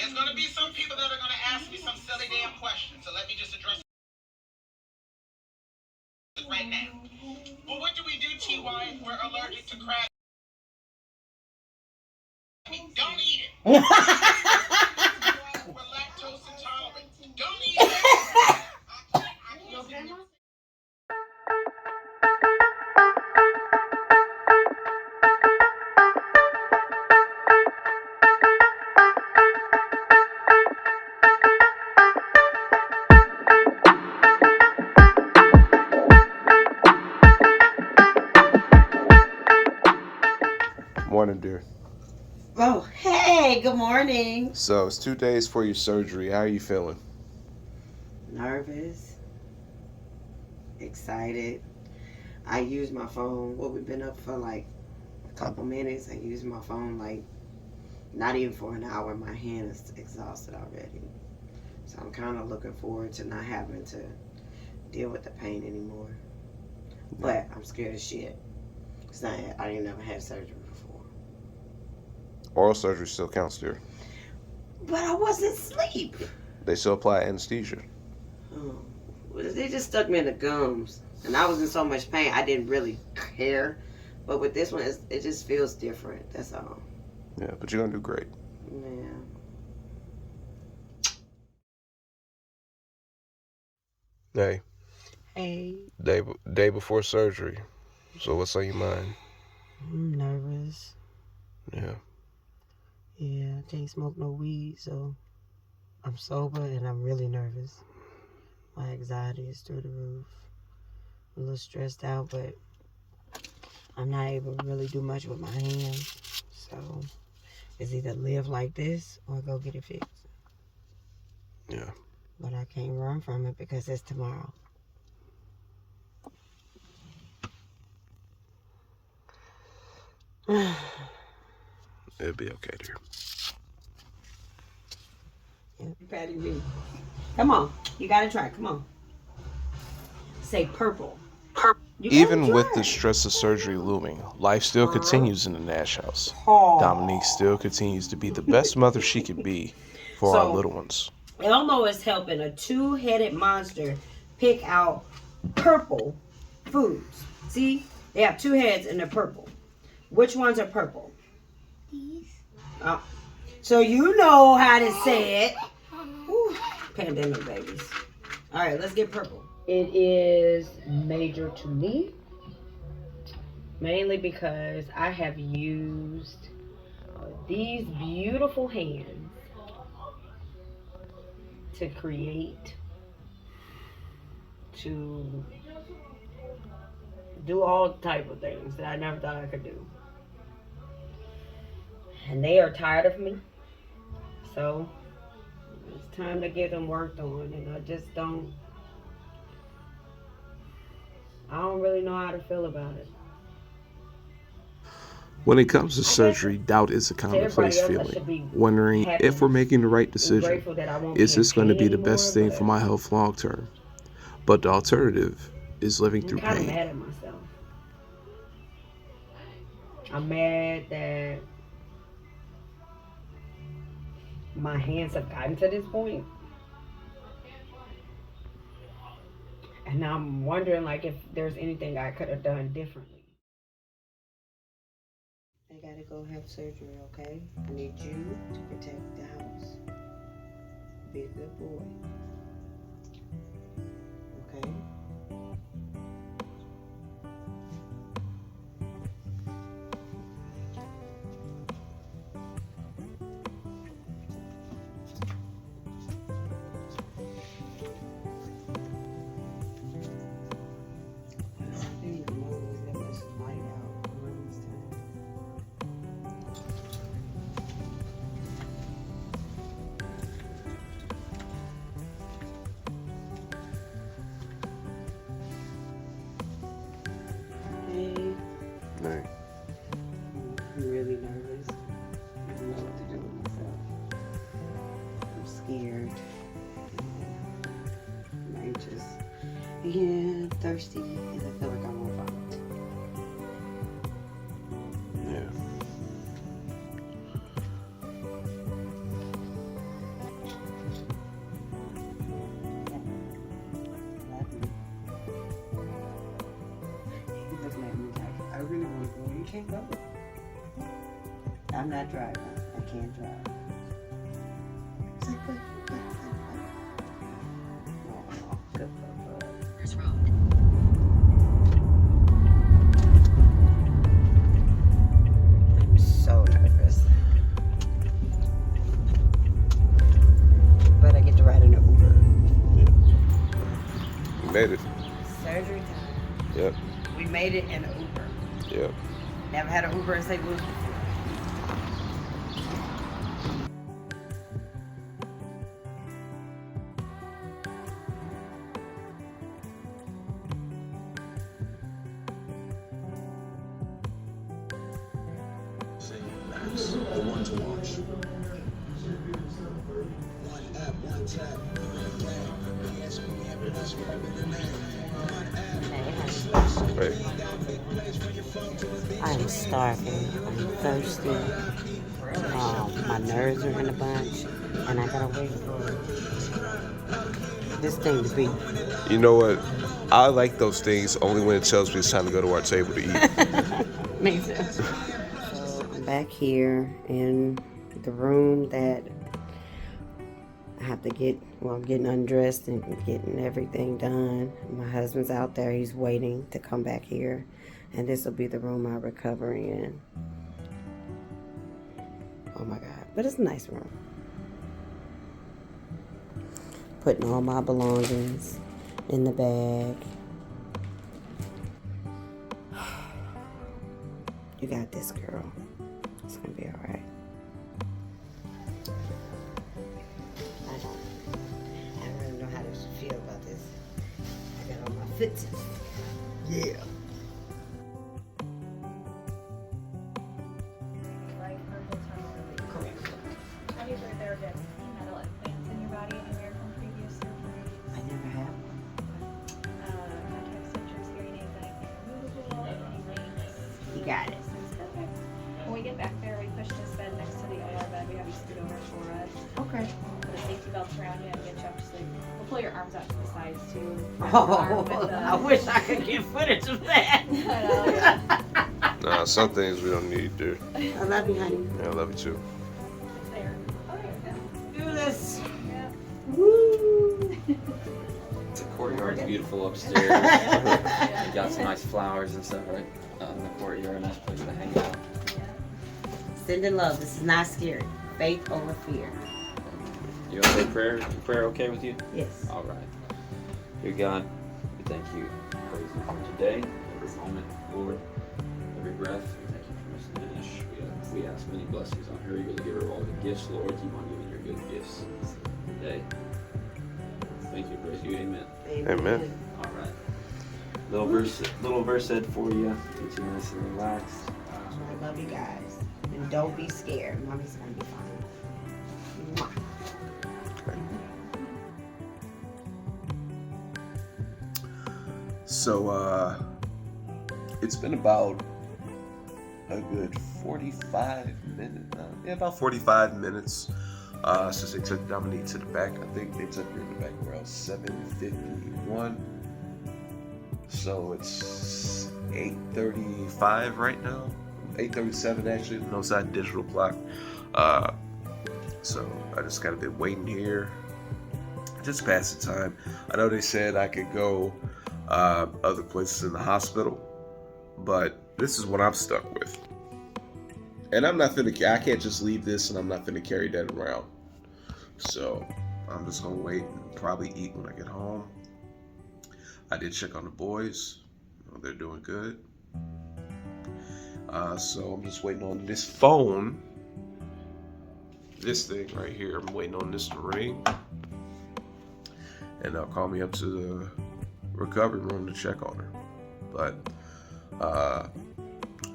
there's going to be some people that are going to ask me some silly damn questions. So let me just address it right now. Well, what do we do, TY, if we're allergic to crab? Don't eat it. We're lactose intolerant. Don't eat it. Morning, dear. Oh, hey, good morning. So it's 2 days for your surgery. How are you feeling? Nervous, excited. I used my phone. Well, we've been up for like a couple minutes. I used my phone like not even for an hour. My hand is exhausted already. So I'm kind of looking forward to not having to deal with the pain anymore. But I'm scared as shit. Because I ain't never had surgery before. Oral surgery still counts, dear. But I wasn't asleep. They still apply anesthesia. Oh, well, they just stuck me in the gums. And I was in so much pain, I didn't really care. But with this one, it just feels different. That's all. Yeah, but you're going to do great. Yeah. Hey. Hey. Day before surgery. So what's on your mind? I'm nervous. Yeah. Yeah, I can't smoke no weed, so I'm sober and I'm really nervous. My anxiety is through the roof. I'm a little stressed out, but I'm not able to really do much with my hands. So it's either live like this or go get it fixed. Yeah. But I can't run from it because it's tomorrow. It'll be okay, dear. Yeah, Patty B. Come on. You gotta try. Come on. Say purple. Even with the stress of surgery looming, life still continues in the Nash house. Dominique still continues to be the best mother she could be for our little ones. Elmo is helping a two-headed monster pick out purple foods. See? They have two heads and they're purple. Which ones are purple? These. Oh. So you know how to say it. Whew. Pandemic babies. All right, let's get purple. It is major to me. Mainly because I have used these beautiful hands to create, to do all type of things that I never thought I could do. And they are tired of me. So it's time to get them worked on. And I don't really know how to feel about it. When it comes to surgery, doubt is a commonplace feeling, wondering if we're making the right decision. Is this going to be the best thing for my health long term? But the alternative is living through pain. I'm kind of mad at myself. I'm mad that my hands have gotten to this point. And now I'm wondering like if there's anything I could have done differently. I gotta go have surgery, okay? I need you to protect the house. Be a good boy. Okay? Hey. I'm really nervous. I don't know what to do with myself. I'm scared. I'm anxious. And thirsty. And I feel like I want to vomit. Yeah. I'm not driving. I can't drive. Oh, good. I'm so nervous. But I get to ride in an Uber. Yeah. You made it. Surgery time. Yep. We made it in an Uber. Yep. Never had an Uber in St. Louis before. The one to watch. One app, one tap. Right. I'm starving. I'm thirsty. My nerves are in a bunch, and I gotta wait for this thing to be. You know what? I like those things only when it tells me it's time to go to our table to eat. Makes sense. So I'm back here in the room that I have to get. Well, I'm getting undressed and getting everything done. My husband's out there. He's waiting to come back here, and this will be the room I recover in. Oh my God! But it's a nice room. Putting all my belongings in the bag. You got this, girl. It's gonna be all right. I don't really know how to feel about this. I got all my fits. Yeah. Correct. Have you ever been had a lot of plants in your body anywhere from previous surgeries? I never have. Contact sutures, hearing aids, anything removable, any rings? You got it. Okay. When we get back there, we push this bed next to the OR bed. We have you scoot over for us. Okay. Put a safety belt around you and get you up to sleep. We'll pull your arms out to the sides too. Oh, I wish I could get footage of that. I know, yeah. Nah, some things we don't need, dude. I love you, honey. Yeah, I love you too. There. Okay, yeah. Do this. Yeah. Woo. The courtyard's beautiful upstairs. You got some nice flowers and stuff right in the courtyard. Nice place to hang out. Sending love. This is not scary. Faith over fear. You want to say prayer? Is prayer okay with you? Yes. All right. Dear God, we thank you, praise you for today, every moment, Lord, every breath. We thank you for Miss Nash. We ask many blessings on her. You're going to give her all the gifts, Lord. Keep on giving her good gifts today. Thank you, praise you. Amen. Amen. All right. Little verse said for you. Get you nice and relaxed. I love you guys. And don't be scared. Mommy's going to be fine. Mwah. So, it's been about a good 45 minutes. About 45 minutes since they took Dominique to the back. I think they took her to the back around 7:51. So it's 8:35 right now. 8:37 actually. No, it's not digital clock. So I just kind of been waiting here, just passing time. I know they said I could go other places in the hospital, but this is what I'm stuck with. And I'm not finna, I can't just leave this and I'm not finna carry that around. So I'm just gonna wait and probably eat when I get home. I did check on the boys. They're doing good. So I'm just waiting on this phone. This thing right here, I'm waiting on this to ring. And they'll call me up to the recovery room to check on her. But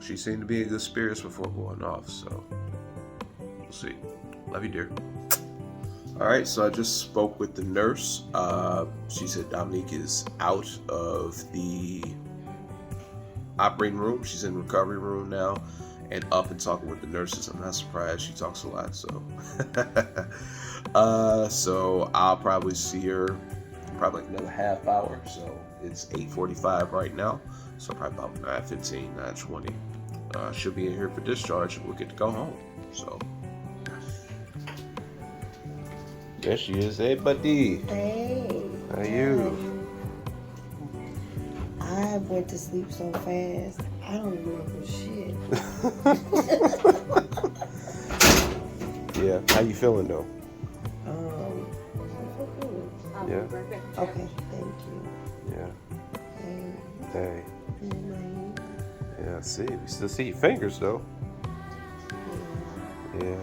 she seemed to be in good spirits before going off, so we'll see. Love you, dear. All right, so I just spoke with the nurse. She said Dominique is out of the operating room. She's in the recovery room now and up and talking with the nurses. I'm not surprised. She talks a lot, so. So I'll probably see her probably like another half hour. So it's 8:45 right now. So probably about 9:15, 9:20. She'll be in here for discharge and we'll get to go home. So there she is. Hey, buddy. Hey. How are you? I went to sleep so fast, I don't remember shit. Yeah. How you feeling though? Yeah. Okay, thank you. Yeah. Hey. Hey. Mm-hmm. Yeah. See, we still see your fingers though. Yeah.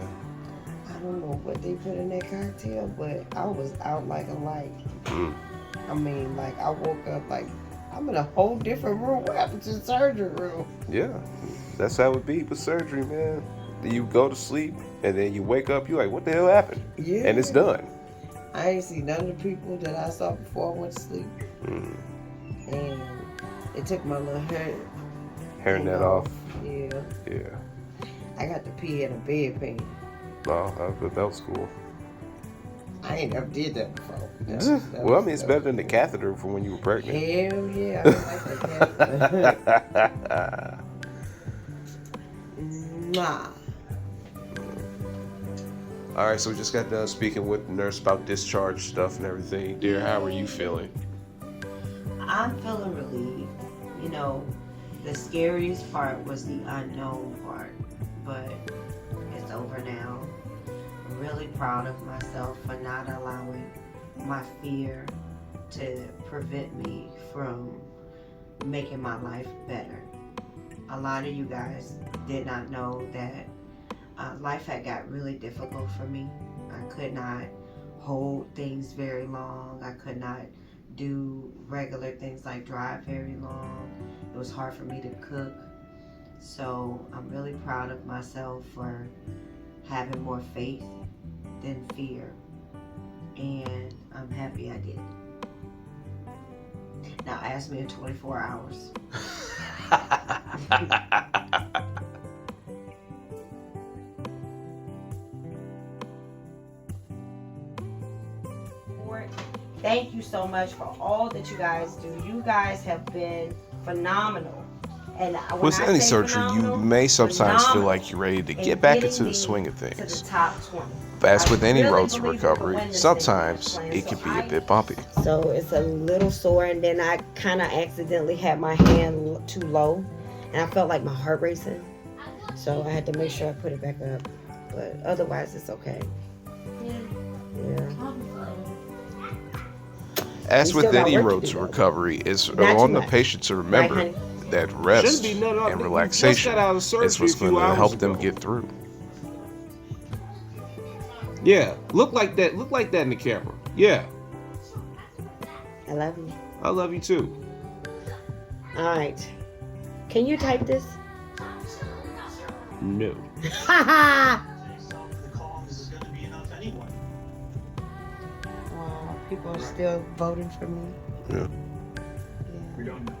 I don't know what they put in that cocktail, but I was out like a light. Mm. I mean, like, I woke up like, I'm in a whole different room. What happened to the surgery room? Yeah. That's how it be with surgery, man. You go to sleep and then you wake up. You like, what the hell happened? Yeah. And it's done. I ain't seen none of the people that I saw before I went to sleep. Mm. And they took my little Hairnet off. Yeah. Yeah. I got to pee in a bedpan. Oh, that was cool. I ain't never did that before. Well, I mean, it's better than the catheter from when you were pregnant. Hell yeah. I like that. Nah. All right, so we just got done speaking with the nurse about discharge stuff and everything. Dear, how are you feeling? I'm feeling relieved. You know, the scariest part was the unknown part, but it's over now. I'm really proud of myself for not allowing my fear to prevent me from making my life better. A lot of you guys did not know that life had got really difficult for me. I could not hold things very long. I could not do regular things like drive very long. It was hard for me to cook. So I'm really proud of myself for having more faith than fear. And I'm happy I did. Now ask me in 24 hours. Thank you so much for all that you guys do. You guys have been phenomenal. And with any surgery, you may sometimes feel like you're ready to get back into the swing of things. To the top 20. But as with any road to recovery, sometimes it can be a bit bumpy. So it's a little sore, and then I kind of accidentally had my hand too low, and I felt like my heart racing. So I had to make sure I put it back up. But otherwise, it's okay. Yeah. As with any road to recovery, it's on the patient to remember that rest and relaxation is what's going to help them get through. Yeah, look like that. Look like that in the camera. Yeah. I love you. I love you too. All right. Can you type this? No. People are still voting for me. Yeah. We don't know.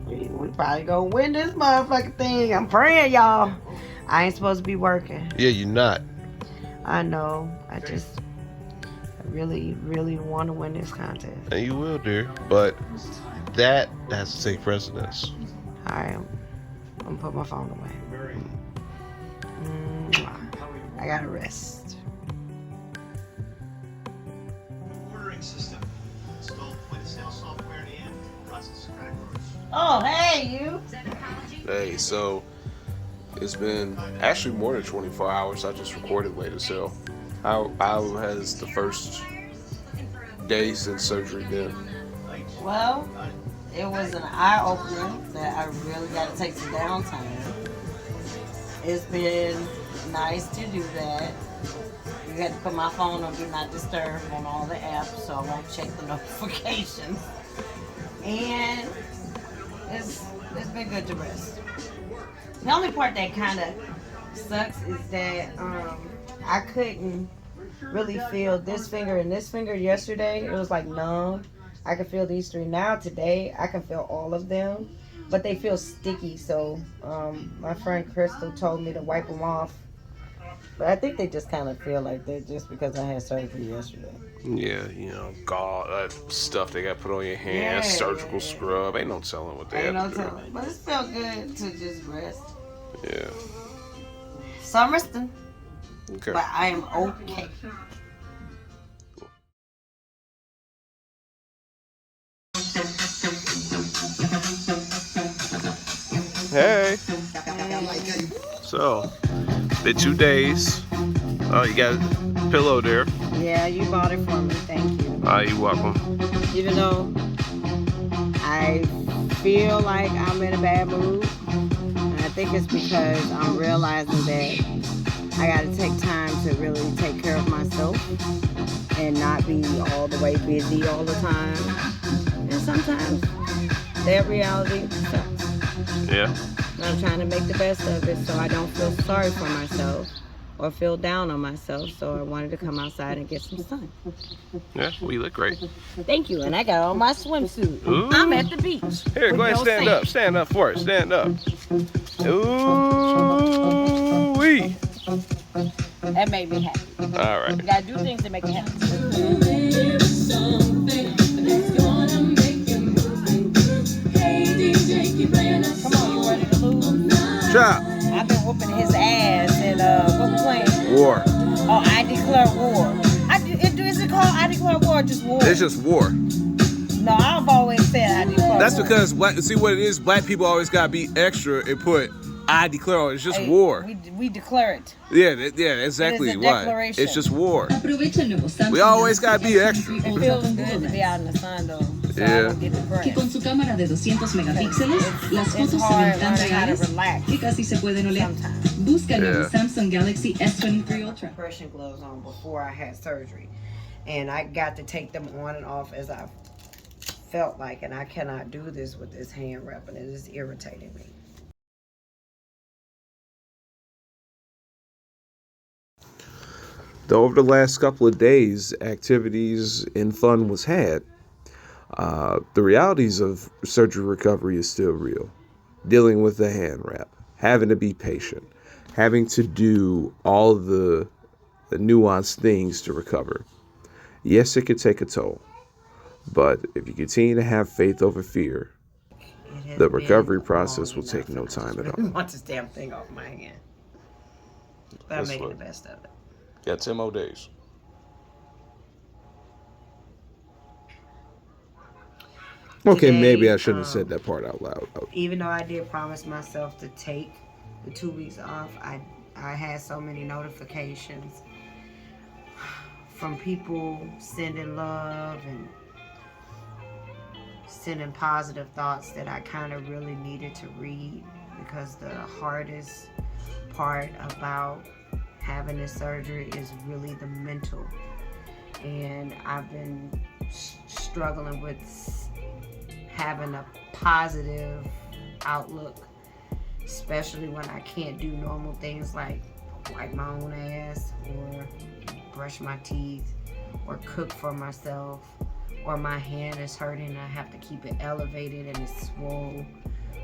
We probably gonna win this motherfucking thing. I'm praying, y'all. I ain't supposed to be working. Yeah, you're not. I know. I really, really want to win this contest. And you will, dear. But that has to take precedence. I'm gonna put my phone away. I gotta rest. Ordering system. Install point of sale software and process credit cards. Oh, hey, you. Hey, so it's been actually more than 24 hours. I just recorded late as hell. How has the first day since surgery been? Well, it was an eye-opener that I really got to take some downtime. It's been nice to do that. You got to put my phone on Do Not Disturb on all the apps so I won't check the notifications. And it's been good to rest. The only part that kind of sucks is that I couldn't really feel this finger and this finger yesterday. It was like numb. I can feel these three now. Today, I can feel all of them, but they feel sticky. So my friend Crystal told me to wipe them off. But I think they just kind of feel like that just because I had surgery yesterday. Yeah, you know, gauze stuff they got put on your hands, surgical scrub. Ain't no telling what they have to do. But it felt good to just rest. Yeah. So I'm resting. Okay. But I am okay. Hey. So, been 2 days. Oh, you got a pillow there. Yeah, you bought it for me. Thank you. You're welcome. Even though I feel like I'm in a bad mood, and I think it's because I'm realizing that I got to take time to really take care of myself and not be all the way busy all the time. And sometimes that reality sucks. Yeah. And I'm trying to make the best of it so I don't feel sorry for myself or feel down on myself. So I wanted to come outside and get some sun. Yeah, well, you look great. Thank you. And I got on my swimsuit. Ooh. I'm at the beach. Here, go ahead, stand up. Stand up for it. Stand up. Ooh wee. That made me happy. All right. You gotta do things to make you happy. Come on, you ready to lose? Chop. I've been whooping his ass and what we playing? War. Oh, I declare war. Is it called I declare war or just war? It's just war. No, I've always said I declare That's war. because, see what it is? Black people always got to be extra and put, I declare war. It's just Hey, war. We declare it. Yeah, exactly. It is a Why? declaration. It's just war. We always got to be extra. It feels good to be out in the sun, though. So I Yeah. don't get depressed. Que con su cámara de 200 megapíxeles, las fotos se ven hard tan learning how to reales relax que casi se pueden oler. sometimes. Busca el nuevo Yeah. Samsung Galaxy S23 Ultra. Compression gloves on before I had surgery, and I got to take them on and off as I felt like, and I cannot do this with this hand wrapping. It is irritating me. Though over the last couple of days, activities and fun was had, the realities of surgery recovery is still real. Dealing with the hand wrap, having to be patient, having to do all the nuanced things to recover. Yes, it could take a toll, but if you continue to have faith over fear, It has the been recovery process long will take enough, no and I time just at really all. want this damn thing off my hand, but I'm That's making what- the best of it. Got 10 more days. Okay, Today, maybe I shouldn't have said that part out loud. Even though I did promise myself to take the 2 weeks off, I had so many notifications from people sending love and sending positive thoughts that I kind of really needed to read, because the hardest part about having this surgery is really the mental. And I've been struggling with having a positive outlook, especially when I can't do normal things like wipe my own ass or brush my teeth or cook for myself, or my hand is hurting and I have to keep it elevated and it's swole.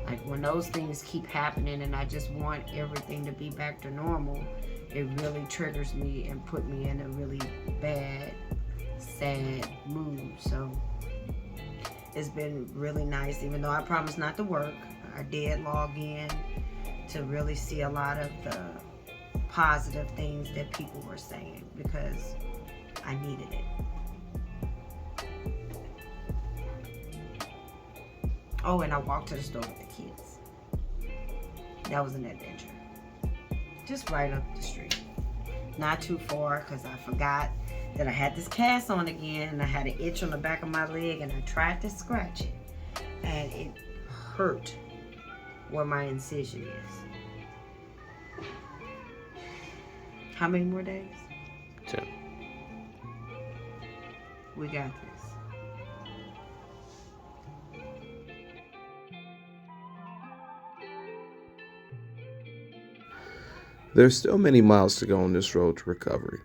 Like when those things keep happening and I just want everything to be back to normal, it really triggers me and put me in a really bad, sad mood. So it's been really nice. Even though I promised not to work, I did log in to really see a lot of the positive things that people were saying, because I needed it. Oh, and I walked to the store with the kids. That was an adventure. Just right up the street. Not too far, because I forgot that I had this cast on again, and I had an itch on the back of my leg, and I tried to scratch it, and it hurt where my incision is. How many more days? 10. We got this. There's still many miles to go on this road to recovery.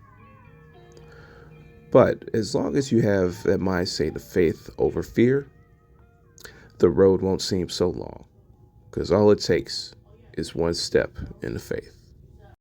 But as long as you have that mindset of faith over fear, the road won't seem so long, because all it takes is one step in the faith.